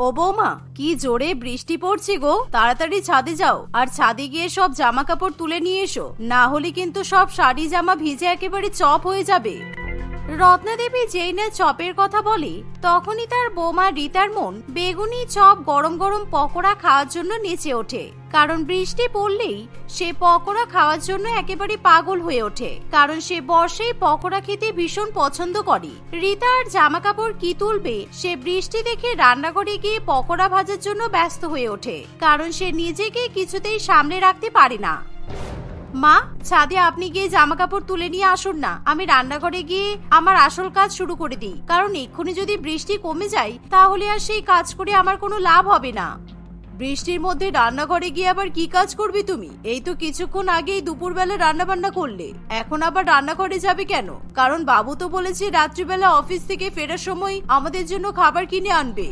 ও বৌমা, কি জোরে বৃষ্টি পড়ছে গো, তাড়াতাড়ি ছাদে যাও আর ছাদে গিয়ে সব জামা কাপড় তুলে নিয়ে এসো, না হলে কিন্তু সব শাড়ি জামা ভিজে একেবারে চপ হয়ে যাবে। রত্না দেবী যেই না চপের কথা বলে তখনই তার বৌমা রীতার মন বেগুনি চপ গরম গরম পকোড়া খাওয়ার জন্য নেচে ওঠে। কারণ বৃষ্টি পড়লেই সে পকোড়া খাওয়ার জন্য একেবারে পাগল হয়ে ওঠে, কারণ সে বর্ষায় পকোড়া খেতে ভীষণ পছন্দ করে। রীতা আর জামা কাপড় কি তুলবে, সে বৃষ্টি দেখে রান্নাঘরে গিয়ে পকোড়া ভাজার জন্য ব্যস্ত হয়ে ওঠে, কারণ সে নিজেকে কিছুতেই সামলে রাখতে পারে না। মা, ছাদে আপনি গিয়ে জামা কাপড় তুলে নিয়ে আসুন না, আমি রান্নাঘরে গিয়ে আমার আসল কাজ শুরু করে দিই, কারণ এক্ষুনি যদি বৃষ্টি কমে যায় তাহলে আর সেই কাজ করে আমার কোনো লাভ হবে না। বৃষ্টির মধ্যে রান্নাঘরে গিয়ে আবার কি কাজ করবি তুমি? এই তো কিছুক্ষণ আগেই দুপুরবেলা রান্না বান্না করলে, এখন আবার রান্নাঘরে যাবে কেন? কারণ বাবু তো বলেছে রাত্রিবেলা অফিস থেকে ফেরার সময় আমাদের জন্য খাবার কিনে আনবে।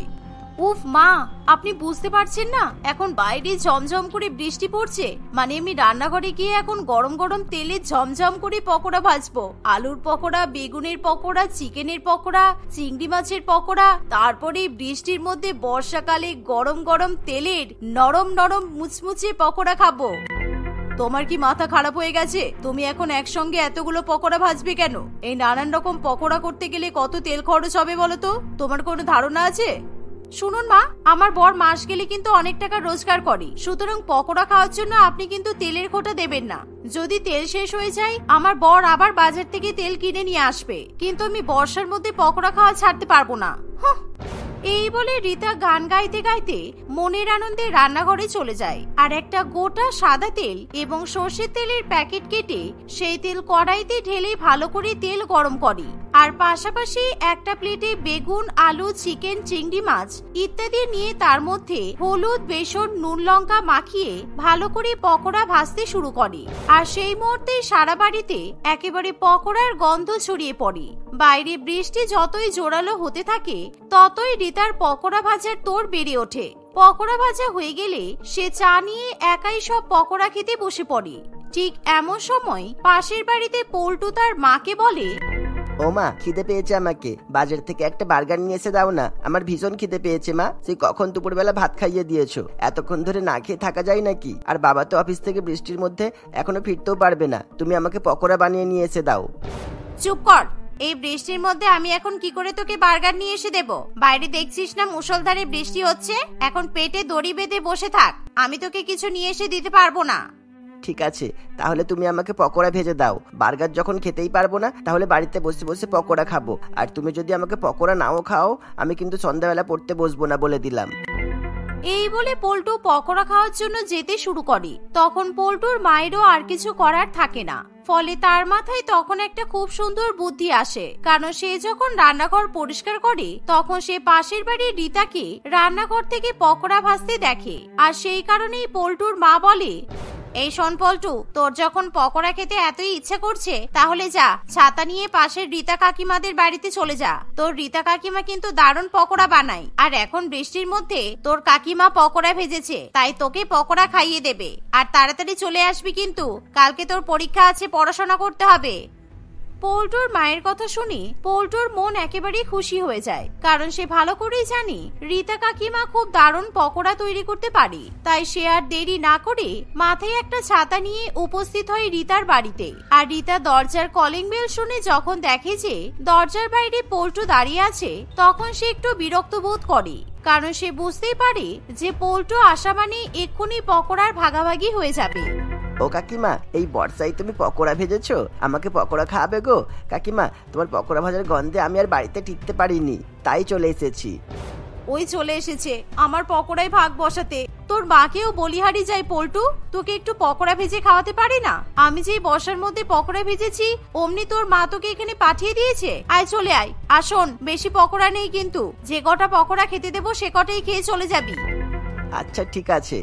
উফ মা, আপনি বুঝতে পারছেন না এখন বাইরে ঝমঝম করে বৃষ্টি পড়ছে, মানে আমি রান্নাঘরে গিয়ে এখন গরম গরম তেলে ঝমঝম করে পকোড়া ভাজবো। আলুর পকোড়া, বেগুনের পকোড়া, চিকেনের পকোড়া, চিংড়ি মাছের পকোড়া, তারপরে বৃষ্টির মধ্যে বর্ষাকালে গরম গরম তেলের নরম নরম মুচমুচে পকোড়া খাবো। তোমার কি মাথা খারাপ হয়ে গেছে? তুমি এখন একসঙ্গে এতগুলো পকোড়া ভাজবে কেন? এই নানান রকম পকোড়া করতে গেলে কত তেল খরচ হবে বলো তো? তোমার কোনো ধারণা আছে? শুনুন মা, আমার বর মাস গেলে কিন্তু অনেক টাকা রোজগার করে, সুতরাং পকোড়া খাওয়ার জন্য আপনি কিন্তু তেলের খোঁটা দেবেন না। যদি তেল শেষ হয়ে যায় আমার বর আবার বাজার থেকে তেল কিনে নিয়ে আসবে, কিন্তু আমি বর্ষার মধ্যে পকোড়া খাওয়া ছাড়তে পারবো না। এই বলে রীতা গান গাইতে গাইতে মনের আনন্দে রান্নাঘরে চলে যায় আর একটা গোটা সাদা তেল এবং সর্ষের তেলের প্যাকেট কেটে সেই তেল কড়াইতে ঢেলে ভালো করে তেল গরম করে, আর পাশাপাশি একটা প্লেটে বেগুন, আলু, চিকেন, চিংড়ি মাছ ইত্যাদি নিয়ে তার মধ্যে হলুদ, বেসন, নুন, লঙ্কা মাখিয়ে ভালো করে পকোড়া ভাজতে শুরু করে। আর সেই মুহূর্তে সারা বাড়িতে একেবারে পকোড়ার গন্ধ ছড়িয়ে পড়ে। বাইরে বৃষ্টি যতই জোরালো হতে থাকে ততই রীতার পকোড়া ভাজার তোড় বেড়ে ওঠে। পকোড়া ভাজা হয়ে গেলে সে চা নিয়ে একাই সব পকোড়া খেতে বসে পড়ে। ঠিক এমন সময় পাশের বাড়িতে পল্টু তার মাকে বলে, ও মা, খিদে পেয়েছে, আমাকে বাজার থেকে একটা বার্গার নিয়ে এসে দাও না, আমার ভীষণ খিদে পেয়েছে মা। সেই কখন দুপুরবেলা ভাত খাইয়ে দিয়েছো, এতক্ষণ ধরে না খেয়ে থাকা যায় নাকি? আর বাবা তো অফিস থেকে বৃষ্টির মধ্যে এখনো ফিরতেও পারবে না, তুমি আমাকে পকোড়া বানিয়ে নিয়ে এসে দাও। চুপ কর, এই বৃষ্টির মধ্যে আমি এখন কি করে তোকে বার্গার নিয়ে এসে দেব? বাইরে দেখছিস না মুষলধারে বৃষ্টি হচ্ছে, এখন পেটে দড়ি বেঁধে বসে থাক, আমি তোকে কিছু নিয়ে এসে দিতে পারবো না। ঠিক আছে, তাহলে তুমি আমাকে পকোড়া ভেজে দাও। বার্গার যখন খেতেই পারবো না তাহলে বাড়িতে বসে বসে পকোড়া খাবো। আর তুমি যদি আমাকে পকোড়া নাও খাও আমি কিন্তু সন্ধ্যাবেলা পড়তে বসবো না, বলে দিলাম। এই বলে পল্টু পকোড়া খাওয়ার জন্য যেতে শুরু করে। তখন পল্টুর মায়েরও আর কিছু করার থাকে না, ফলে তার মাথায় তখন একটা খুব সুন্দর বুদ্ধি আসে। কারণ সে যখন রান্নাঘর পরিষ্কার করে তখন সে পাশের বাড়ির রীতাকে রান্নাঘর থেকে পকোড়া ভাজতে দেখে। আর সেই কারণেই পল্টুর মা বলে, এই শোন পল্টু, তোর যখন পকোড়া খেতে এতই ইচ্ছা করছে তাহলে যা, ছাতা নিয়ে পাশের রীতা কাকিমাদের বাড়িতে চলে যা। তোর রীতা কাকিমা কিন্তু দারুণ পকোড়া বানায়, আর এখন বৃষ্টির মধ্যে তোর কাকিমা পকোড়া ভেজেছে, তাই তোকে পকোড়া খাইয়ে দেবে। আর তাড়াতাড়ি চলে আসবি কিন্তু, কালকে তোর পরীক্ষা আছে, পড়াশোনা করতে হবে। পল্টুর মায়ের কথা শুনে পল্টুর মন একেবারে খুশি হয়ে যায়, কারণ সে ভালো করেই জানে রীতা কাকিমা খুব দারুণ পকোড়া তৈরি করতে পারে। তাই সে আর দেরি না করে মাথায় একটা ছাতা নিয়ে উপস্থিত হয় রীতার বাড়িতে। আর রীতা দরজার কলিং বেল শুনে যখন দেখে যে দরজার বাইরে পল্টু দাঁড়িয়ে আছে তখন সে একটু বিরক্ত বোধ করে, কারণ সে বুঝতেই পারে যে পল্টু আসা মানে এক্ষুনি পকোড়ার ভাগাভাগি হয়ে যাবে। ও কাকিমা, এই বর্ষায় তুমি পকোড়া ভেজেছো, আমাকে পকোড়া খাওয়াবে গো? কাকিমা, তোমার পকোড়া ভাজার গন্ধে আমি আর বাড়িতে টিকতে পারিনি, তাই চলে এসেছি। ওই চলে এসেছে আমার পকোড়ায় ভাগ বসাতে। তোর মাকেও বলিহারি যাই পল্টু, তোকে একটু পকোড়া ভেজে খাওয়াতে পারি না? আমি যে বর্ষার মধ্যে পকোড়া ভেজেছি অমনি তোর মা তোকে এখানে পাঠিয়ে দিয়েছে। আয় চলে আয়। আসুন, বেশি পকোড়া নেই কিন্তু, যে কটা পকোড়া খেতে দেবো সে কটাই খেয়ে চলে যাবি। আচ্ছা ঠিক আছে।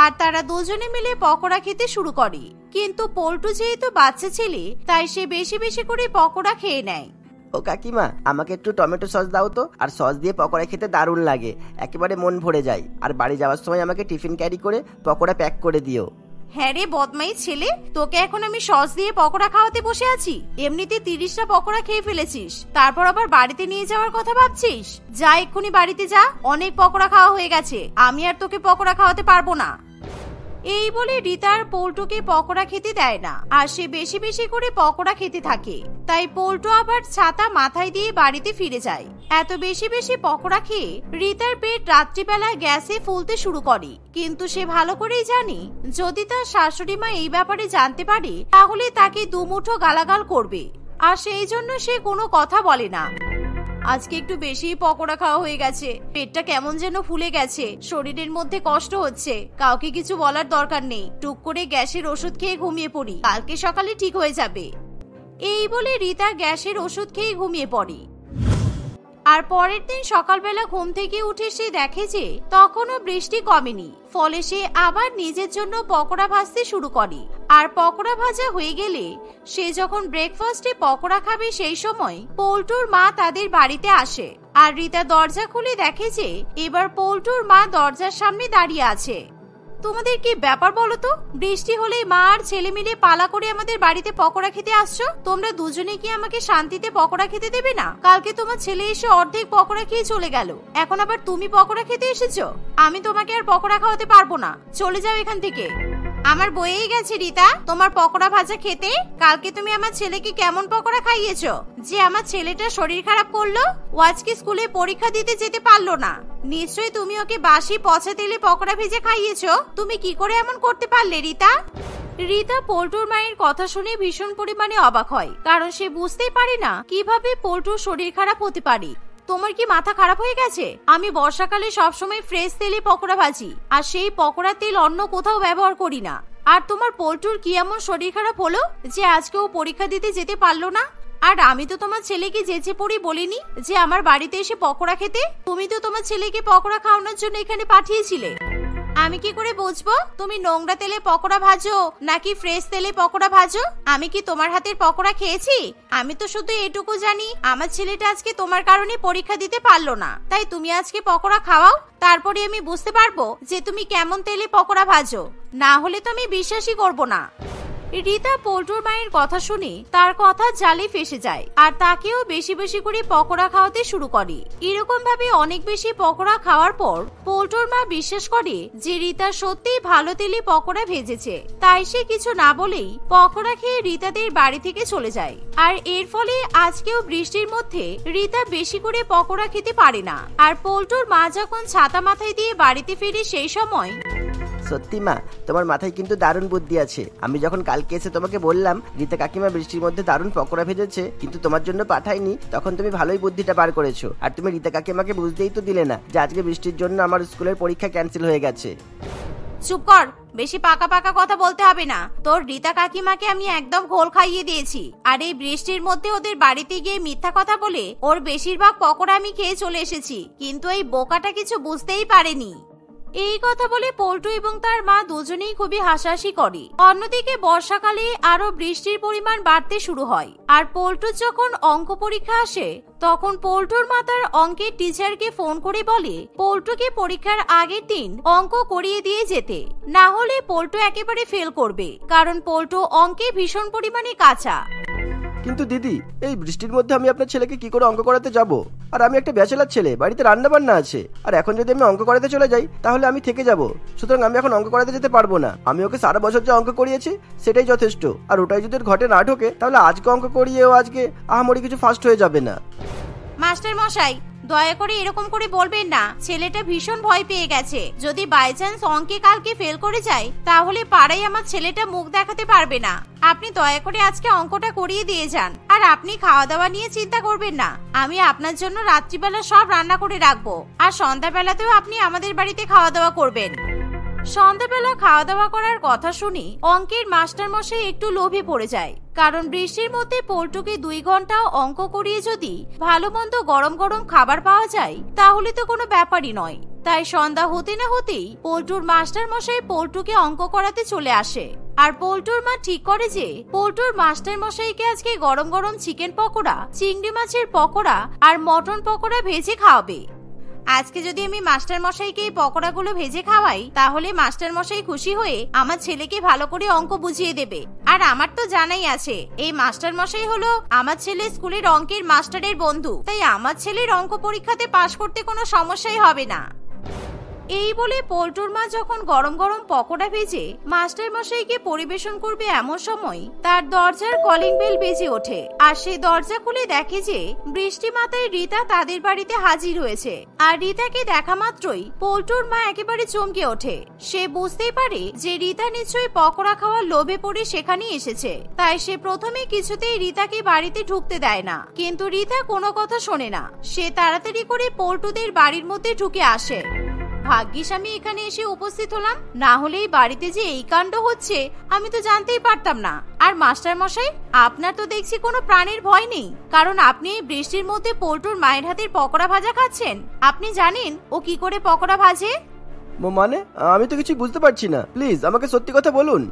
আর তারা দুজনে মিলে পকোড়া খেতে শুরু করে। কিন্তু পল্টু যেহেতু বাচ্চা ছেলে তাই সে বেশি বেশি করে পকোড়া খেয়ে নেয়। ও কাকিমা, আমাকে একটু টমেটো সস দাও তো, আর সস দিয়ে পকোড়া খেতে দারুণ লাগে, একেবারে মন ভরে যায়। আর বাড়ি যাওয়ার সময় আমাকে টিফিন ক্যারি করে পকোড়া প্যাক করে দিও। হ্যাঁ রে বদমাই ছেলে, তোকে এখন আমি সস দিয়ে পকোড়া খাওয়াতে বসে আছি, এমনিতে 30টা পকোড়া খেয়ে ফেলেছিস, তারপর আবার বাড়িতে নিয়ে যাওয়ার কথা ভাবছিস? যা এক্ষুনি বাড়িতে যা, অনেক পকোড়া খাওয়া হয়ে গেছে, আমি আর তোকে পকোড়া খাওয়াতে পারবো না। এই বলে রিতা আর পল্টুকে পকোড়া খেতে দেয় না, আর সে বেশি বেশি করে পকোড়া খেতে থাকে। তাই পল্টু আবার ছাতা মাথায় দিয়ে বাড়িতে ফিরে যায়। এত বেশি বেশি পকোড়া খেয়ে রিতার পেট রাত্রিবেলা গ্যাসে ফুলতে শুরু করে, কিন্তু সে ভালো করেই জানে যদি তার শাশুড়ি মা এই ব্যাপারে জানতে পারে তাহলে তাকে দুমুঠো গালাগাল করবে, আর সেই জন্য সে কোনো কথা বলে না। আজকে একটু বেশি পকোড়া খাওয়া হয়ে গেছে, পেটটা কেমন যেন ফুলে গেছে, শরীরের মধ্যে কষ্ট হচ্ছে, কাউকে কিছু বলার দরকার নেই, টুক করে গ্যাসের ওষুধ খেয়ে ঘুমিয়ে পড়ি, কালকে সকালে ঠিক হয়ে যাবে। এই বলে রিতা গ্যাসের ওষুধ খেয়ে ঘুমিয়ে পড়ে। আর পরের দিন সকালবেলা ঘুম থেকে উঠে সে দেখে যে তখনও বৃষ্টি কমেনি, ফলে সে আবার নিজের জন্য পকোড়া ভাজতে শুরু করে। আর পকোড়া ভাজা হয়ে গেলে সে যখন ব্রেকফাস্টে পকোড়া খাবে সেই সময় পল্টুর মা তাদের বাড়িতে আসে। আর রিতা দরজা খুলে দেখে যে এবার পল্টুর মা দরজার সামনে দাঁড়িয়ে আছে। তোমাদের কি ব্যাপার বলো তো? বৃষ্টি হলে মা আর ছেলে মিলে পালা করে আমাদের বাড়িতে পকোড়া খেতে আসছো, তোমরা দুজনে কি আমাকে শান্তিতে পকোড়া খেতে দেবে না? কালকে তোমার ছেলে এসে অর্ধেক পকোড়া খেয়ে চলে গেল, এখন আবার তুমি পকোড়া খেতে এসেছো? আমি তোমাকে আর পকোড়া খাওয়াতে পারবো না, চলে যাও এখান থেকে। আমার বয়েই গেছে রিতা তোমার পকোড়া ভাজা খেতে। কালকে তুমি আমার ছেলেকে কেমন পকোড়া খাইয়েছো যে আমার ছেলেটা শরীর খারাপ করলো, ও আজকে স্কুলে পরীক্ষা দিতে যেতে পারলো না। নিশ্চয়ই তুমি ওকে বাসি পচা তেলে পকোড়া ভেজে খাইয়েছো, তুমি কি করে এমন করতে পারলে রিতা? রিতা পল্টুর মায়ের কথা শুনে ভীষণ পরিমাণে অবাক হয়, কারণ সে বুঝতেই পারে না কিভাবে পল্টুর শরীর খারাপ হতে পারে। তোমার কি মাথা খারাপ হয়ে গেছে? আমি বর্ষাকালে সবসময় ফ্রেশ তেলে পকোড়া ভাজি, আর সেই পকোড়া তেল অন্য কোথাও ব্যবহার করি না। আর তোমার পল্টুর কি এমন শরীর খারাপ হলো যে আজকে ও পরীক্ষা দিতে যেতে পারলো না? আর আমি তো তোমার ছেলেকে যেচে পড়ি বলিনি যে আমার বাড়িতে এসে পকোড়া খেতে? তুমি তো তোমার ছেলেকে পকোড়া খাওয়ানোর জন্য এখানে পাঠিয়েছিলে। আমি কি করে বুঝবো তুমি নোংরা তেলে পকোড়া ভাজো নাকি ফ্রেশ তেলে পকোড়া ভাজো? আমি কি তোমার হাতের পকোড়া খেয়েছি? আমি তো শুধু এটুকু জানি আমার ছেলেটা আজকে তোমার কারণে পরীক্ষা দিতে পারলো না, তাই তুমি আজকে পকোড়া খাওয়াও, তারপরে আমি বুঝতে পারবো যে তুমি কেমন তেলে পকোড়া ভাজো, না হলে তো আমি বিশ্বাসই করবো না। রিতা পল্টুর মায়ের কথা শুনে তার কথা জালে ফেসে যায়, আর তাকেও বেশি বেশি করে পকোড়া খাওয়াতে শুরু করে। এরকম ভাবে অনেক বেশি পকোড়া খাওয়ার পর পল্টুর মা বিশ্বাস করে যে রিতা সত্যিই ভালো তেলে পকোড়া ভেজেছে, তাই সে কিছু না বলেই পকোড়া খেয়ে রিতাদের বাড়ি থেকে চলে যায়। আর এর ফলে আজকেও বৃষ্টির মধ্যে রিতা বেশি করে পকোড়া খেতে পারে না। আর পল্টুর মা যখন ছাতা মাথায় দিয়ে বাড়িতে ফিরে সেই সময় সত্যি মা, তোমার মাথায় কিন্তু দারুণ বুদ্ধি আছে। আমি যখন কালকে এসে তোমাকে বললাম রীতা কাকিমা বৃষ্টির মধ্যে দারুণ পকোড়া ভেজেছে কিন্তু তোমার জন্য পাঠাইনি, তখন তুমি ভালোই বুদ্ধিটা বার করেছো। আর তুমি রীতা কাকিমাকে বুঝতেই তো দিলে না যে আজকে বৃষ্টির জন্য আমার স্কুলের পরীক্ষা ক্যান্সেল হয়ে গেছে। চুপ কর, বেশি পাকা পাকা কথা বলতে হবে না। তোর রীতা কাকিমাকে আমি একদম ঘোল খাইয়ে দিয়েছি, আর এই বৃষ্টির মধ্যে ওদের বাড়িতে গিয়ে মিথ্যা কথা বলে ওর বেশিরভাগ পকোড়া আমি খেয়ে চলে এসেছি, কিন্তু এই বোকাটা কিছু বুঝতেই পারেনি। এই কথা বলে পল্টু এবং তার মা দুজনেই খুবই হাসাহাসি করে। অন্যদিকে বর্ষাকালে আরো বৃষ্টির পরিমাণ বাড়তে শুরু হয়, আর পল্টুর যখন অঙ্ক পরীক্ষা আসে তখন পল্টুর মা তার অঙ্কের টিচারকে ফোন করে বলে পল্টুকে পরীক্ষার আগের দিন অঙ্ক করিয়ে দিয়ে যেতে, না হলে পল্টু একেবারে ফেল করবে, কারণ পল্টু অঙ্কে ভীষণ পরিমাণে কাঁচা। কিন্তু দিদি, এই বৃষ্টির মধ্যে আমি আপনার ছেলেকে কি করে অঙ্ক করাতে যাব? আর আমি একটা ব্যাচেলার ছেলে, বাড়িতে রান্না বান্না আছে, আর এখন যদি আমি অঙ্ক করাতে চলে যাই তাহলে আমি থেকে যাব। সুতরাং আমি এখন অঙ্ক করাতে যেতে পারবো না। আমি ওকে সারা বছর যে অঙ্ক করিয়েছি সেটাই যথেষ্ট, আর ওটাই যদি ঘটে না ঢোকে তাহলে আজকে অঙ্ক করিয়েও আজকে আহামরি কিছু ফার্স্ট হয়ে যাবে না। মাস্টার মশাই, দয়া করে এরকম করে বলবেন না, ছেলেটা ভীষণ ভয় পেয়ে গেছে। যদি বাই চান্স অঙ্কে কালকে ফেল করে যায় তাহলে পাড়ায় আমার ছেলেটা মুখ দেখাতে পারবে না। আপনি দয়া করে আজকে অঙ্কটা করিয়ে দিয়ে যান, আর আপনি খাওয়া দাওয়া নিয়ে চিন্তা করবেন না। আমি আপনার জন্য রাত্রিবেলা সব রান্না করে রাখবো, আর সন্ধ্যাবেলাতেও আপনি আমাদের বাড়িতে খাওয়া দাওয়া করবেন। সন্ধ্যাবেলা খাওয়া দাওয়া করার কথা শুনি অঙ্কের মাস্টার মশাই একটু লোভে পড়ে যায়, কারণ বৃষ্টির মধ্যে পল্টুকে 2 ঘন্টা অঙ্ক করিয়ে যদি ভালো মন্দ গরম গরম খাবার পাওয়া যায় তাহলে তো কোনো ব্যাপারই নয়। তাই সন্ধ্যা হতে না হতেই পল্টুর মাস্টার মশাই পল্টুকে অঙ্ক করাতে চলে আসে। আর পল্টুর মা ঠিক করে যে পল্টুর মাস্টার মশাইকে আজকে গরম গরম চিকেন পকোড়া, চিংড়ি মাছের পকোড়া আর মটন পকোড়া ভেজে খাওয়াবে। আজকে যদি আমি মাস্টার মশাইকে এই পকোড়াগুলো ভেজে খাওয়াই তাহলে মাস্টার মশাই খুশি হয়ে আমার ছেলেকে ভালো করে অঙ্ক বুঝিয়ে দেবে। আর আমার তো জানাই আছে এই মাস্টার মশাই হলো আমার ছেলে স্কুলের অঙ্কের মাস্টারের বন্ধু, তাই আমার ছেলের অঙ্ক পরীক্ষাতে পাশ করতে কোনো সমস্যাই হবে না। এই বলে পল্টুর মা যখন গরম গরম পকোড়া ভেজে মাস্টার মশাইকে পরিবেশন করবে এমন সময় তার দরজার কলিং বেল বেজে ওঠে। আর সে দরজা খুলে দেখে যে বৃষ্টি মাতায় রীতা তাদের বাড়িতে হাজির হয়েছে। আর রীতাকে দেখা মাত্রই পল্টুর মা একেবারে চমকে ওঠে। সে বুঝতেই পারে যে রীতা নিশ্চয়ই পকোড়া খাওয়ার লোভে পড়ে সেখানে এসেছে, তাই সে প্রথমে কিছুতেই রীতাকে বাড়িতে ঢুকতে দেয় না। কিন্তু রীতা কোনো কথা শোনে না, সে তাড়াতাড়ি করে পল্টুদের বাড়ির মধ্যে ঢুকে আসে। ভাগ্যিস আমি এখানে এসে উপস্থিত হলাম, না হলে এই বাড়িতে যে এই কাণ্ড হচ্ছে আমি তো জানতেই পারতাম না। আর মাস্টার মশাই, আপনার তো দেখছি কোনো প্রাণের ভয় নেই, কারণ আপনি এই বৃষ্টির মধ্যে পল্টুর মায়ের হাতের পকোড়া ভাজা খাচ্ছেন। আপনি জানেন ও কি করে পকোড়া ভাজে? মানে আমি তো কিছু বুঝতে পারছি না, প্লিজ আমাকে সত্যি কথা বলুন।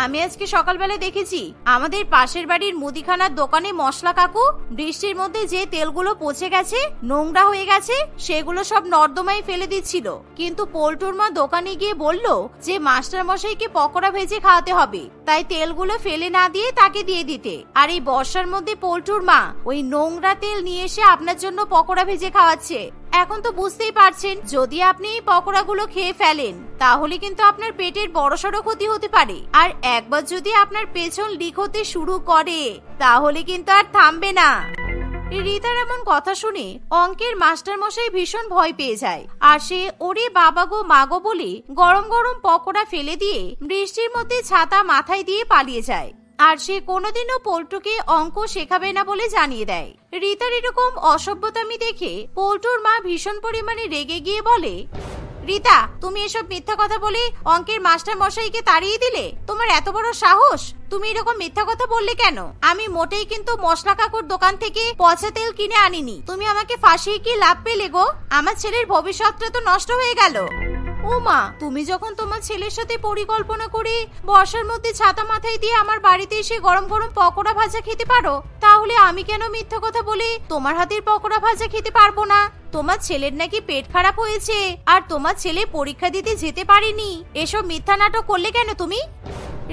আমি আজকে সকালবেলা দেখেছি আমাদের পাশের বাড়ির মুদিখানার দোকানে মশলা কাকু বৃষ্টির মধ্যে যে তেলগুলো পচে গেছে, নোংরা হয়ে গেছে, সেগুলো সব নর্দমায় ফেলে দিচ্ছিল। কিন্তু পল্টুর মা দোকানে গিয়ে বলল যে মাস্টার মশাইকে পকোড়া ভেজে খাওয়াতে হবে, তাই তেলগুলো ফেলে না দিয়ে তাকে দিয়ে দিতে। আর এই বর্ষার মধ্যে পল্টুর মা ওই নোংরা তেল নিয়ে এসে আপনার জন্য পকোড়া ভেজে খাওয়াচ্ছে। এখন তো বুঝতেই পারছেন যদি আপনি এই পকোড়াগুলো খেয়ে ফেলেন তাহলে কিন্তু আপনার পেটের বড়সড় ক্ষতি হতে পারে। আর একবার যদি আপনার পেছন লিক হতে শুরু করে তাহলে কিন্তু আর থামবে না। রীতার এমন কথা শুনে অঙ্কের মাস্টার মশাই ভীষণ ভয় পেয়ে যায়। আর সে ওরে বাবা গো মা গো বলে গরম গরম পকোড়া ফেলে দিয়ে বৃষ্টির মধ্যে ছাতা মাথায় দিয়ে পালিয়ে যায়। আর সে কোনোদিনও পল্টুকে অঙ্ক শেখাবে না বলে জানিয়ে দেয়। রীতার এরকম অসভ্যতামি দেখে পল্টুর মা ভীষণ পরিমাণে রেগে গিয়ে বলে, রীতা, তুমি এসব মিথ্যা কথা বলে অঙ্কের মাস্টার মশাইকে তাড়িয়ে দিলে? তোমার এত বড় সাহস! তুমি এরকম মিথ্যা কথা বললে কেন? আমি মোটেই কিন্তু মশলা কাকুর দোকান থেকে পচা তেল কিনে আনিনি। তুমি আমাকে ফাঁসিয়ে কি লাভ পেলে গো? আমার ছেলের ভবিষ্যৎটা তো নষ্ট হয়ে গেল। ও মা, তুমি যখন তোমার ছেলের সাথে পরিকল্পনা করে বর্ষার মধ্যে ছাতা মাথায় দিয়ে আমার বাড়িতে এসে গরম গরম পকোড়া ভাজা খেতে পারো, তাহলে আমি কেন মিথ্যা কথা বলে তোমার হাতের পকোড়া ভাজা খেতে পারবো না? তোমার ছেলের নাকি পেট খারাপ হয়েছে আর তোমার ছেলে পরীক্ষা দিতে যেতে পারেনি, এসব মিথ্যা নাটক করলে কেন তুমি?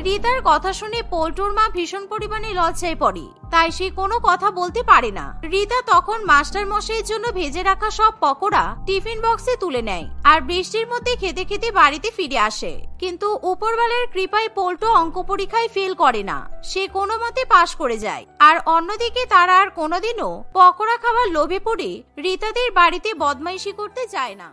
রীতার কথা শুনে পল্টুর মা ভীষণ পরিমাণে লজ্জায় পড়ে, তাই সে কোনো কথা বলতে পারে না। রীতা তখন মাস্টার মশাইয়ের জন্য ভেজে রাখা সব পকোড়া টিফিন বক্সে তুলে নেয় আর বৃষ্টির মধ্যে খেতে খেতে বাড়িতে ফিরে আসে। কিন্তু উপরওয়ালার কৃপায় পল্টু অঙ্ক পরীক্ষায় ফেল করে না, সে কোনো মতে পাশ করে যায়। আর অন্যদিকে তারা আর কোনোদিনও পকোড়া খাওয়ার লোভে পড়ে রীতাদের বাড়িতে বদমাইশি করতে যায় না।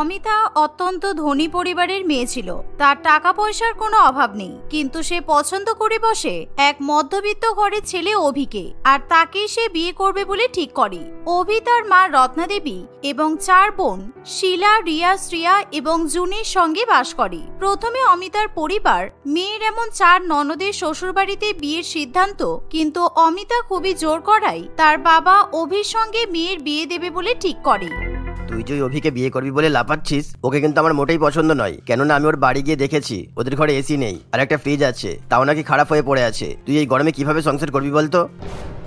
অমিতা অত্যন্ত ধনী পরিবারের মেয়ে ছিল, তার টাকা পয়সার কোনো অভাব নেই, কিন্তু সে পছন্দ করে বসে এক মধ্যবিত্ত ঘরের ছেলে অভিকে, আর তাকে সে বিয়ে করবে বলে ঠিক করে। অভি তার মা রত্না দেবী এবং 4 বোন শিলা, রিয়া, শ্রিয়া এবং জুনির সঙ্গে বাস করে। প্রথমে অমিতার পরিবার মেয়ের এমন 4 ননদের শ্বশুরবাড়িতে বিয়ের সিদ্ধান্ত, কিন্তু অমিতা খুবই জোর করায় তার বাবা অভির সঙ্গে মেয়ের বিয়ে দেবে বলে ঠিক করে। তুই যে অভিকে বিয়ে করবি বলে লাফাচ্ছিস, ওকে কিন্তু আমার মোটেই পছন্দ নয়। কেননা আমি ওর বাড়ি গিয়ে দেখেছি ওদের ঘরে এসি নেই আর একটা ফ্রিজ আছে, তাও নাকি খারাপ হয়ে পড়ে আছে। তুই এই গরমে কিভাবে সংসার করবি বলতো?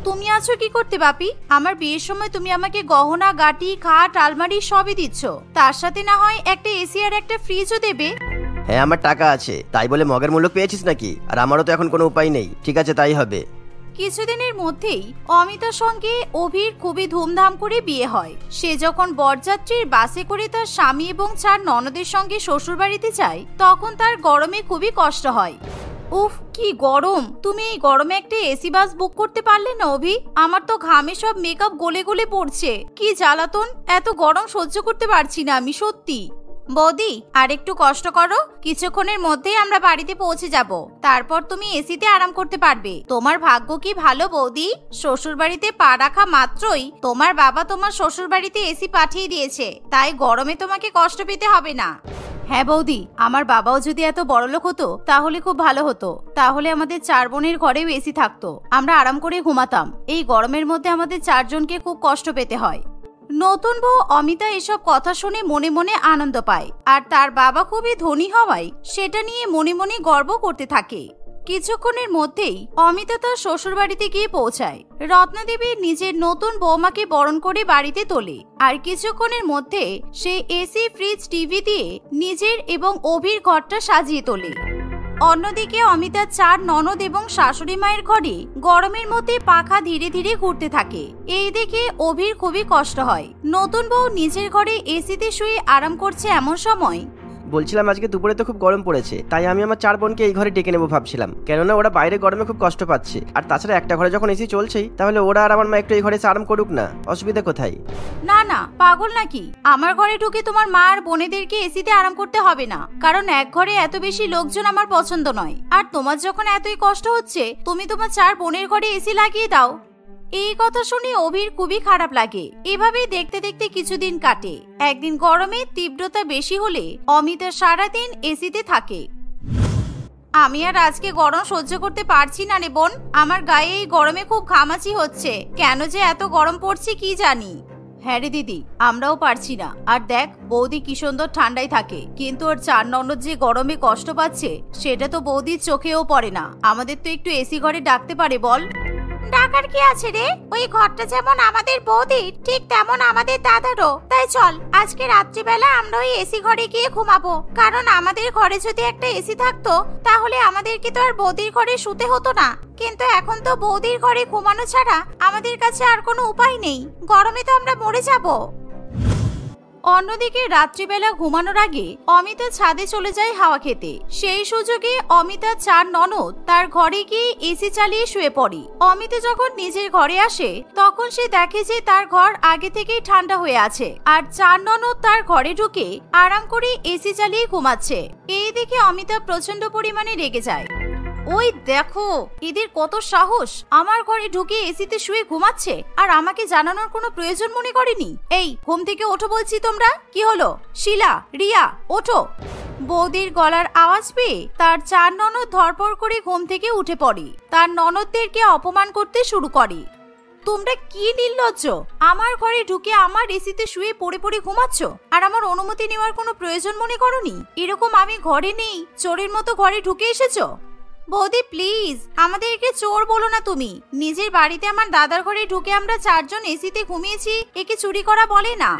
তুমি আছো কি করতে বাপি? আমার বিয়ের সময় তুমি আমাকে গহনা গাটি, খাট, আলমারি সবই দিচ্ছ, তার সাথে না হয় একটা এসি আর একটা ফ্রিজও দেবে। হ্যাঁ, আমার টাকা আছে, তাই বলে মগের মূল্য পেয়েছিস নাকি? আর আমারও তো এখন কোনো উপায় নেই। ঠিক আছে, তাই হবে। কিছুদিনের মধ্যেই অমিতার সঙ্গে অভির খুবই ধুমধাম করে বিয়ে হয়। সে যখন বরযাত্রীর বাসে করে তার স্বামী এবং 4 ননদের সঙ্গে শ্বশুর বাড়িতে যায়, তখন তার গরমে খুবই কষ্ট হয়। উফ, কি গরম! তুমি এই গরমে একটা এসি বাস বুক করতে পারলে না অভি? আমার তো ঘামে সব মেকআপ গলে গলে পড়ছে। কি জ্বালাতন! এত গরম সহ্য করতে পারছি না আমি, সত্যি। বৌদি, আর একটু কষ্ট করো, কিছুক্ষণের মধ্যেই আমরা বাড়িতে পৌঁছে যাব, তারপর তুমি এসিতে আরাম করতে পারবে। তোমার ভাগ্য কি ভালো বৌদি, শ্বশুর বাড়িতে পা রাখা মাত্রই তোমার বাবা তোমার শ্বশুর বাড়িতে এসি পাঠিয়ে দিয়েছে, তাই গরমে তোমাকে কষ্ট পেতে হবে না। হ্যাঁ বৌদি, আমার বাবাও যদি এত বড়লোক হতো তাহলে খুব ভালো হতো, তাহলে আমাদের 4 বোনের ঘরেও এসি থাকতো, আমরা আরাম করে ঘুমাতাম। এই গরমের মধ্যে আমাদের 4 জনকে খুব কষ্ট পেতে হয়। নতুন বউ অমিতা এসব কথা শুনে মনে মনে আনন্দ পায়, আর তার বাবা খুবই ধনী হওয়ায় সেটা নিয়ে মনে মনে গর্ব করতে থাকে। কিছুক্ষণের মধ্যেই অমিতা তার শ্বশুর বাড়িতে গিয়ে পৌঁছায়। রত্নাদেবী নিজের নতুন বৌমাকে বরণ করে বাড়িতে তোলে, আর কিছুক্ষণের মধ্যে সে এসি, ফ্রিজ, টিভি দিয়ে নিজের এবং অভির ঘরটা সাজিয়ে তোলে। অন্যদিকে অমিতার 4 ননদ এবং শাশুড়ি মায়ের ঘরে গরমের মধ্যে পাখা ধীরে ধীরে ঘুরতে থাকে। এই দেখে অভির খুবই কষ্ট হয়। নতুন বউ নিজের ঘরে এসিতে শুয়ে আরাম করছে এমন সময় বলছিলাম আজকে দুপুরে তো খুব গরম পড়েছে, তাই আমি আমার 4 বোনকে এই ঘরে ডেকে নেবো ভাবছিলাম, কেননা ওরা বাইরে গরমে খুব কষ্ট পাচ্ছে। আর তাছাড়া একটা ঘরে যখন এসি চলছেই, তাহলে ওরা আর আমার মা একটু এই ঘরে আরাম করুক না, অসুবিধা কোথায়? না না, পাগল নাকি? আমার ঘরে ঢুকে তোমার মা আর বোনেদেরকে এসিতে আরাম করতে হবে না, কারণ এক ঘরে এত বেশি লোকজন আমার পছন্দ নয়। আর তোমার যখন এতই কষ্ট হচ্ছে, তুমি তোমার 4 বোনের ঘরে এসি লাগিয়ে দাও। এই কথা শুনে অভির খুবই খারাপ লাগে। এভাবেই দেখতে দেখতে কিছুদিন কাটে। একদিন গরমের তীব্রতা বেশি হলে অমিতা সারাদিন এসিতে থাকে। আমি আর আজকে গরম সহ্য করতে পারছি না রে বোন, আমার গায়ে এই গরমে খুব ঘামাচি হচ্ছে। কেন যে এত গরম পড়ছে কি জানি। হ্যাঁ রে দিদি, আমরাও পারছি না। আর দেখ, বৌদি কি সুন্দর ঠান্ডায় থাকে, কিন্তু ওর 4 ননদ যে গরমে কষ্ট পাচ্ছে সেটা তো বৌদির চোখেও পড়ে না। আমাদের তো একটু এসি ঘরে ডাকতে পারে বল? ডাকার কি আছে রে, ওই ঘরটা যেমন আমাদের বৌদির, ঠিক তেমন আমাদের দাদারও। তাই চল আজকে রাত্রিবেলা আমরা ওই এসি ঘরে গিয়ে ঘুমাবো, কারণ আমাদের ঘরে যদি একটা এসি থাকতো তাহলে আমাদেরকে তো আর বৌদির ঘরে শুতে হতো না। কিন্তু এখন তো বৌদির ঘরে ঘুমানো ছাড়া আমাদের কাছে আর কোনো উপায় নেই, গরমে তো আমরা মরে যাবো। অন্যদিকে রাত্রিবেলা ঘুমানোর আগে অমিতা ছাদে চলে যায় হাওয়া খেতে। সেই সুযোগে অমিতার 4 ননদ তার ঘরে গিয়ে এসি চালিয়ে শুয়ে পড়ে। অমিতা যখন নিজের ঘরে আসে তখন সে দেখে যে তার ঘর আগে থেকেই ঠান্ডা হয়ে আছে, আর 4 ননদ তার ঘরে ঢুকে আরাম করে এসি চালিয়ে ঘুমাচ্ছে। এই দেখে অমিতা প্রচন্ড পরিমাণে রেগে যায়। ওই দেখো, এদের কত সাহস, আমার ঘরে ঢুকে এসিতে শুয়ে ঘুমাচ্ছে আর আমাকে জানানোর কোনো প্রয়োজন মনে করেনি। এই ঘুম থেকে ওঠো বলছি তোমরা। কি হলো? শিলা, রিয়া, ওঠো। বৌদির গলার আওয়াজ পেয়ে তার 4 ননদ ধরপড় করে ঘুম থেকে উঠে পড়ে। তার ননদদেরকে অপমান করতে শুরু করে। তোমরা কি নির্লজ্জ, আমার ঘরে ঢুকে আমার এসিতে শুয়ে পড়ে পড়ে ঘুমাচ্ছ আর আমার অনুমতি নেওয়ার কোনো প্রয়োজন মনে করনি? এরকম আমি ঘরে নেই, চোরের মতো ঘরে ঢুকে এসেছো। বৌদি প্লিজ, আমাদেরকে চোর বলো না তুমি। নিজের বাড়িতে আমার দাদার ঘরে ঢুকে আমরা 4 জন এসিতে ঘুমিয়েছি, একে চুরি করা বলে না।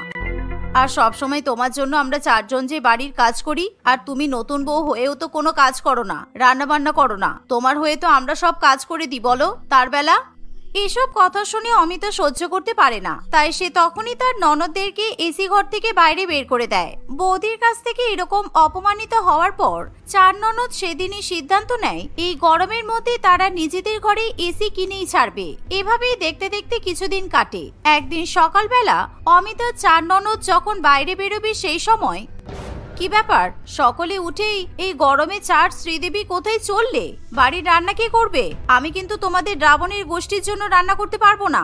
আর সব সময় তোমার জন্য আমরা 4 জন যে বাড়ির কাজ করি, আর তুমি নতুন বউ হয়েও তো কোনো কাজ করো না, রান্না বান্না করো না। তোমার হয়ে তো আমরা সব কাজ করে দিই বলো তার বেলা। এসব কথা শুনে অমিতা সহ্য করতে পারে না, তাই সে তখনই তার ননদদেরকে এসি ঘর থেকে বাইরে বের করে দেয়। বৌদির কাছ থেকে এরকম অপমানিত হওয়ার পর 4 ননদ সেদিনই সিদ্ধান্ত নেয় এই গরমের মধ্যে তারা নিজেদের ঘরে এসি কিনেই ছাড়বে। এভাবেই দেখতে দেখতে কিছুদিন কাটে। একদিন সকালবেলা অমিতার 4 ননদ যখন বাইরে বেরোবে সেই সময়, কি ব্যাপার, সকলে উঠেই এই গরমে 4 শ্রীদেবী কোথায় চললে? বাড়ির রান্না কে করবে? আমি কিন্তু তোমাদের রাবণের গোষ্ঠীর জন্য রান্না করতে পারবো না।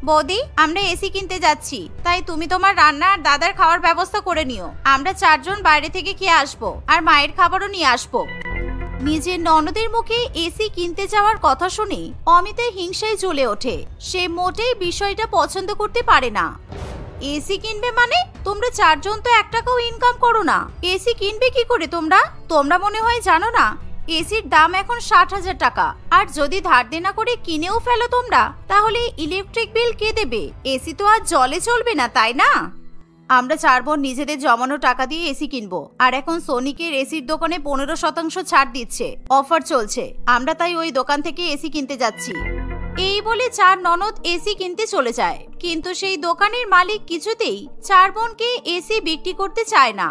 বৌদি, আমরা এসি কিনতে যাচ্ছি, তাই তুমি তোমার রান্না আর দাদার খাওয়ার ব্যবস্থা করে নিও। আমরা 4 জন বাইরে থেকে খেয়ে আসবো, আর মায়ের খাবারও নিয়ে আসবো। নিজের ননদের মুখে এসি কিনতে যাওয়ার কথা শুনে অমিতা হিংসায় জ্বলে ওঠে। সে মোটেই বিষয়টা পছন্দ করতে পারে না। এসি কিনবে মানে? তোমরা 4 জন তো 1 টাকাও ইনকাম করো না, এসি কিনবে কি করে তোমরা? তোমরা মনে হয় জানো না এসির দাম এখন 60,000 টাকা। আর যদি ধার দেনা করে কিনেও ফেলো তোমরা, তাহলে ইলেকট্রিক বিল কে দেবে? এসি তো আর জলে চলবে না, তাই না? আমরা 4 বোন নিজেদের জমানো টাকা দিয়ে এসি কিনবো, আর এখন সোনিকের এসির দোকানে 15% ছাড় দিচ্ছে, অফার চলছে। আমরা তাই ওই দোকান থেকে এসি কিনতে যাচ্ছি। এই বলে 4 ননদ এসি কিনতে চলে যায়, কিন্তু সেই দোকানের মালিক কিছুতেই 4 বোনকে এসি বিক্রি করতে চায় না।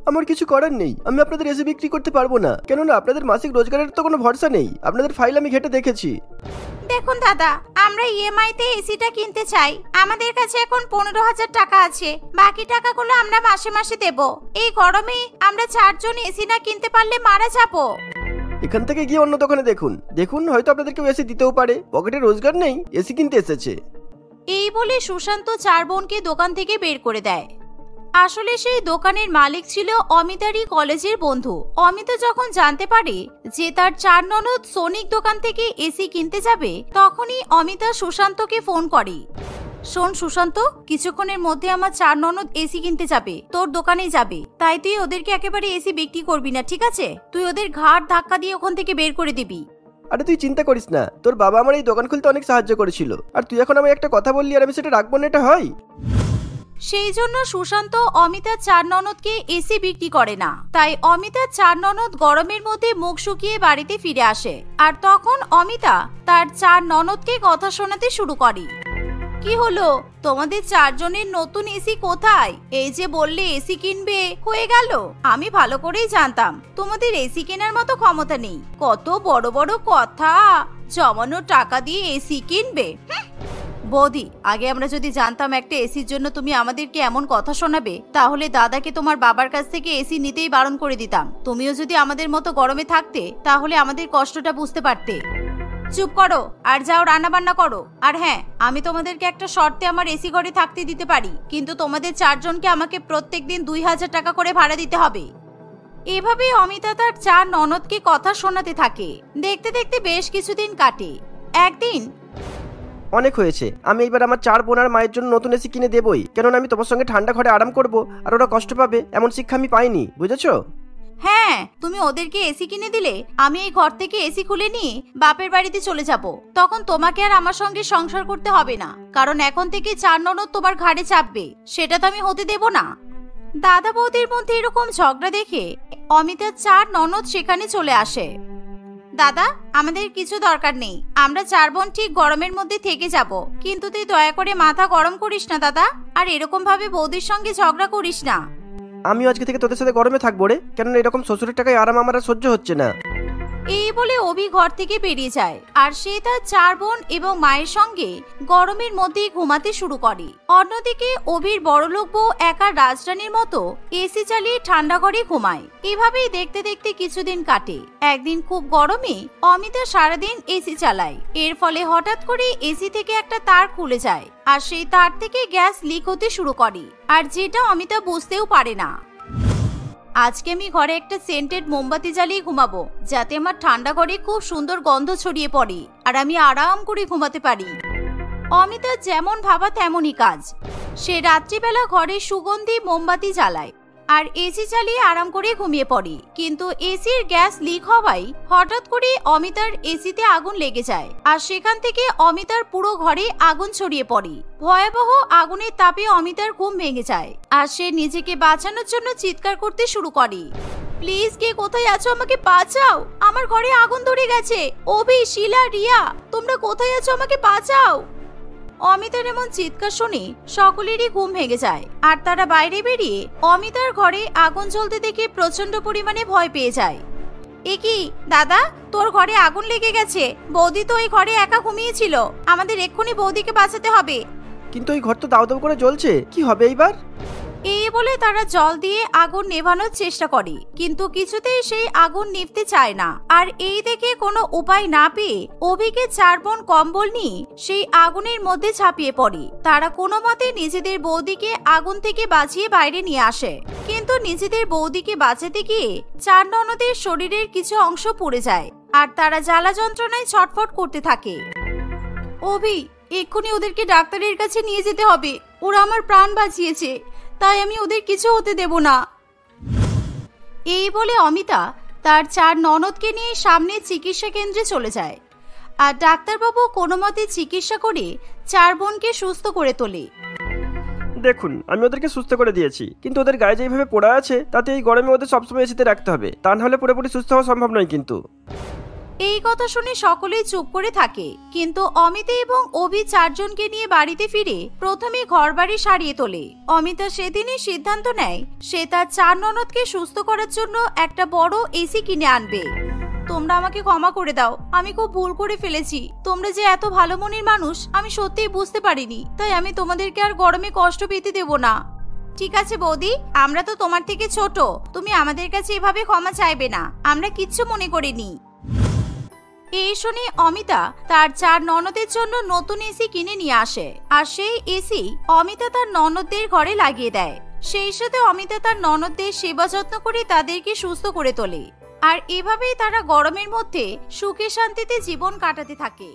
আমার কিছু করার নেই, আমি আপনাদের এসি বিক্রি করতে পারবো না, কেননা আপনাদের মাসিক রোজগারের তো কোনো ভরসা নেই। আপনাদের ফাইল আমি ঘেটে দেখেছি। দেখুন দাদা, আমরা ইএমআই তে এসিটা কিনতে চাই। আমাদের কাছে এখন 15,000 টাকা আছে, বাকি টাকাগুলো আমরা মাসে মাসে দেব। এই গরমে আমরা 4 জন এসি না কিনতে পারলে মারা যাবো। এখান থেকে গিয়ে অন্য দোকানে দেখুন, হয়তো আপনাদেরকে এসি দিতেও পারে। পকেটে রোজগার নেই, এসি কিনতে এসেছে। এই বলে সুশান্ত 4 বোনকে দোকান থেকে বের করে দেয়। আসলে সেই দোকানের মালিক ছিল অমিতারই কলেজের বন্ধু। অমিতা যখন জানতে পারে যে তার 4 ননদ সোনিক দোকান থেকে এসি কিনতে যাবে, তখনই অমিতা সুশান্তকে ফোন করে। শোন সুশান্ত, কিছুক্ষণের মধ্যে আমার 4 ননদ এসি কিনতে যাবে, তোর দোকানেই যাবে। তাই তুই ওদেরকে একেবারে এসি বিক্রি করবি না, ঠিক আছে? তুই ওদের ঘাট ধাক্কা দিয়ে ওখান থেকে বের করে দিবি। আরে তুই চিন্তা করিস না, তোর বাবা আমার এই দোকান খুলতে অনেক সাহায্য করেছিল, আর তুই এখন আমায় একটা কথা বললি আর আমি সেটা রাখবো না, এটা হয়? সেই জন্য সুশান্ত অমিতার 4 ননদকে এসি বিক্রি করে না। তাই অমিতার 4 ননদ গরমের মধ্যে মুখ শুকিয়ে বাড়িতে ফিরে আসে। আর তখন অমিতা তার 4 ননদকে কথা শোনাতে শুরু করে। কি হলো, তোমাদের 4 জনের নতুন এসি কোথায়? এই যে বললে এসি কিনবে, হয়ে গেল? আমি ভালো করেই জানতাম তোমাদের এসি কেনার মতো ক্ষমতা নেই। কত বড় বড় কথা, জমানো টাকা দিয়ে এসি কিনবে। বৌদি, আগে আমরা যদি জানতাম একটা এসির জন্য তুমি আমাদেরকে এমন কথা শোনাবে, তাহলে দাদাকে তোমার বাবার কাছ থেকে এসি নিতেই বারণ করে দিতাম। তুমিও যদি আমাদের মতো গরমে থাকতে, তাহলে আমাদের কষ্টটা বুঝতে পারতে। চুপ করো আর যাও রান্না বান্না করো। আর হ্যাঁ, আমি তোমাদেরকে একটা শর্তে আমার এসি ঘরে থাকতে দিতে পারি, কিন্তু তোমাদের 4 জনকে আমাকে প্রত্যেকদিন 2000 টাকা করে ভাড়া দিতে হবে। এভাবে অমিতা তার 4 ননদকে কথা শোনাতে থাকে। দেখতে দেখতে বেশ কিছুদিন কাটে। একদিন, অনেক হয়েছে, আমি এবার আমার 4 বোন আর মায়ের জন্য নতুন এসি কিনে দেবই, কেননা আমি তোমার সঙ্গে ঠান্ডা ঘরে আরাম করব আর ওরা কষ্ট পাবে, এমন শিক্ষা আমি পাইনি, বুঝেছো? হ্যাঁ, তুমি ওদেরকে এসি কিনে দিলে আমি এই ঘর থেকে এসি খুলে নিয়ে বাপের বাড়িতে চলে যাব। তখন তোমাকে আর আমার সঙ্গে সংসার করতে হবে না, কারণ এখন থেকে 4 ননদ তোমার ঘাড়ে চাপবে, সেটা তো আমি হতে দেব না। দাদা বৌদির মধ্যে এরকম ঝগড়া দেখে অমিতার 4 ননদ সেখানে চলে আসে। দাদা, আমাদের কিছু দরকার নেই, আমরা 4 বোন ঠিক গরমের মধ্যে থেকে যাব, কিন্তু তুই দয়া করে মাথা গরম করিস না দাদা, আর এরকম ভাবে বৌদির সঙ্গে ঝগড়া করিস না। আমি আজকে থেকে তোদের সাথে গরমে থাকবো রে, কেননা এরকম শ্বশুরের টাকায় আরাম আমার আর সহ্য হচ্ছে না। এই বলে অভি ঘর থেকে বেরিয়ে যায়, আর সে তার 4 বোন এবং মায়ের সঙ্গে গরমের মধ্যেই ঘুমাতে শুরু করে। অন্যদিকে অভির বড়লোক বউ একা রাজরানীর মতো এসি চালিয়ে ঠান্ডা ঘরে ঘুমায়। এভাবেই দেখতে দেখতে কিছুদিন কাটে। একদিন খুব গরমে অমিতা সারাদিন এসি চালায়। এর ফলে হঠাৎ করে এসি থেকে একটা তার খুলে যায়, আর সেই তার থেকে গ্যাস লিক হতে শুরু করে, আর যেটা অমিতা বুঝতেও পারে না। আজকে আমি ঘরে একটা সেন্টেড মোমবাতি জ্বালিয়ে ঘুমাবো, যাতে আমার ঠান্ডা ঘরে খুব সুন্দর গন্ধ ছড়িয়ে পড়ে আর আমি আরাম করে ঘুমাতে পারি। অমিতা যেমন ভাবা তেমনই কাজ। সে রাত্রিবেলা ঘরে সুগন্ধি মোমবাতি জ্বালায় আর এসি চালিয়ে আরাম করে ঘুমিয়ে পড়ে। কিন্তু এসির গ্যাস লিক হওয়ায় হঠাৎ করে অমিতার এসিতে আগুন লেগে যায়, আর সেখান থেকে অমিতার পুরো ঘরে আগুন ছড়িয়ে পড়ে। ভয়াবহ আগুনের তাপে অমিতার ঘুম ভেঙে যায়, আর সে নিজেকে বাঁচানোর জন্য চিৎকার করতে শুরু করে। প্লিজ, কে কোথায় আছো, আমাকে বাঁচাও, আমার ঘরে আগুন ধরে গেছে। অভি, শিলা, রিয়া, তোমরা কোথায় আছো, আমাকে বাঁচাও। অমিতার এমন চিৎকার শুনে সকলেরই ঘুম ভেঙে যায়, আর তারা বাইরে বেরিয়ে অমিতার ঘরে আগুন জ্বলতে দেখে প্রচন্ড পরিমাণে ভয় পেয়ে যায়। এ কি দাদা, তোর ঘরে আগুন লেগে গেছে? বৌদি তো এই ঘরে একা ঘুমিয়েছিল, আমাদের এক্ষুনি বৌদিকে বাঁচাতে হবে। কিন্তু এই ঘর তো দাউ দাউ করে জ্বলছে, কি হবে এইবার? এই বলে তারা জল দিয়ে আগুন নেভানোর চেষ্টা করে, কিন্তু কিছুতেই সেই আগুন নিভতে চায় না। আর এই দেখে কোনো উপায় না পেয়ে অভিকে 4 বোন কম্বল নিয়ে সেই আগুনের মধ্যে ঝাঁপিয়ে পড়ে। তারা কোনো মতে নিজেদের বৌদিকে আগুন থেকে বাঁচিয়ে বাইরে নিয়ে আসে, কিন্তু নিজেদের বৌদিকে বাঁচাতে গিয়ে 4 ননদের শরীরের কিছু অংশ পুড়ে যায়, আর তারা জ্বালা যন্ত্রণায় ছটফট করতে থাকে। অভি, এক্ষুনি ওদেরকে ডাক্তারের কাছে নিয়ে যেতে হবে, ওরা আমার প্রাণ বাঁচিয়েছে, তাই আমি ওদের কিছু হতে দেব না। এই বলে অমিতা তার 4 ননদকে নিয়ে সামনে চিকিৎসা কেন্দ্রে চলে যায়, আর ডাক্তারবাবু কোনো মতে চিকিৎসা করে 4 বোনকে সুস্থ করে তোলে। দেখুন, আমি ওদেরকে সুস্থ করে দিয়েছি, কিন্তু ওদের গায়ে যেভাবে পোড়া আছে তাতে এই গরমে ওদের সবসময় এসিতে রাখতে হবে, তা নাহলে পুরোপুরি সুস্থ হওয়া সম্ভব নয়। কিন্তু এই কথা শুনে সকলেই চুপ করে থাকে, কিন্তু অমিতা এবং অভি 4 জনকে নিয়ে বাড়িতে ফিরে প্রথমে ঘরবাড়ি সারিয়ে তোলে। অমিতা সেদিনই সিদ্ধান্ত নেয় সে তার 4 ননদকে সুস্থ করার জন্য একটা বড় এসি কিনে আনবে। তোমরা আমাকে ক্ষমা করে দাও, আমি খুব ভুল করে ফেলেছি। তোমরা যে এত ভালো মনের মানুষ আমি সত্যিই বুঝতে পারিনি, তাই আমি তোমাদেরকে আর গরমে কষ্ট পেতে দেব না। ঠিক আছে বৌদি, আমরা তো তোমার থেকে ছোট, তুমি আমাদের কাছে এভাবে ক্ষমা চাইবে না, আমরা কিচ্ছু মনে করিনি। এই শুনে অমিতা তার 4 ননদের জন্য নতুন এসি কিনে নিয়ে আসে, আর সেই এসি অমিতা তার ননদদের ঘরে লাগিয়ে দেয়। সেই সাথে অমিতা তার ননদদের সেবা যত্ন করে তাদেরকে সুস্থ করে তোলে, আর এভাবেই তারা গরমের মধ্যে সুখে শান্তিতে জীবন কাটাতে থাকে।